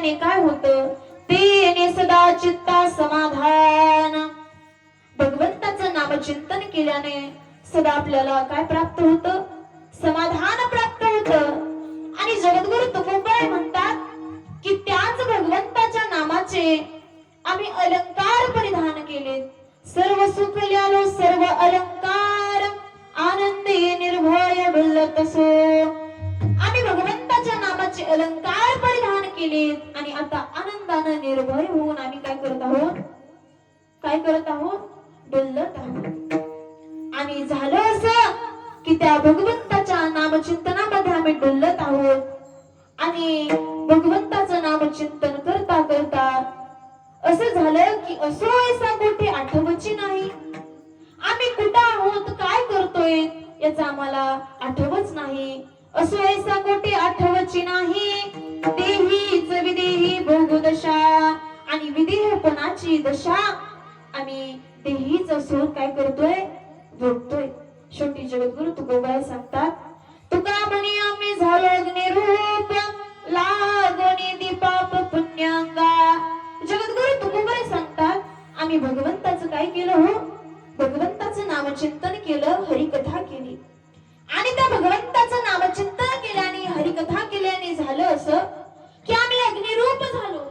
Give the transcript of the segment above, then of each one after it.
केल्याने काय होतं तेने सदा चित्ता समाधान। भगवंताचं नामचिंतन केल्याने सदा आपल्याला काय प्राप्त होतं, समाधान प्राप्त होतं। आणि जगद्गुरु तुकोबाई म्हणतात की त्याच भगवंताच्या नामाचे आम्ही अलंकार परिधान केले, सर्व सुख ल्यालो सर्व अलंकार, आनंदी निर्भय डुलत सो। आम्ही भगवंताच्या नामाचे अलंकार परिधान केले आणि आता आनंदाने निर्भय होऊन आम्ही काय करत आहोत, काय करत आहोत, डुलत आहोत। आणि झालं असं की त्या भगवंताच्या नामचिंतनामध्ये आम्ही डुलत आहोत आणि भगवंताचं नामचिंतन करता करता असं झालं की असो ऐसा कोठे आठवची नाही। आम्ही कुठं आहोत, काय करतोय याचा आम्हाला आठवच नाही। असो ऐसा कोठे आठवची नाही, देहीच विदेही भोगदशा। आणि विदेहपणाची दशा आम्ही देहीच असो काय करतोय, भोगतोय। शेवटी जगद्गुरु तुकोबाई सांगतात, तुका म्हणे आम्ही झालो अग्निरूप, लागोनी दीपाप पुण्यांगा। जगद्गुरु तुकोबाई सांगतात आम्ही भगवंताचं काय केलं हो, भगवंताचं नामचिंतन केलं, हरिकथा केली। आणि त्या भगवंताचं नामचिंतन केल्याने हरिकथा केल्याने झालं असं की आम्ही अग्निरूप झालो,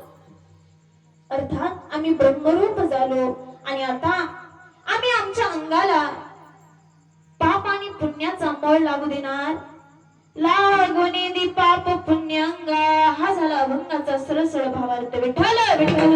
अर्थात आम्ही ब्रह्मरूप झालो। आणि आता आम्ही आमच्या अंगाला पाप आणि पुण्याचा मळ लागू देणार, लागोनी दीपाप पुण्यांगा। हा झाला अभंगाचा सरळ भावार्थ। विठ्ठल विठ्ठल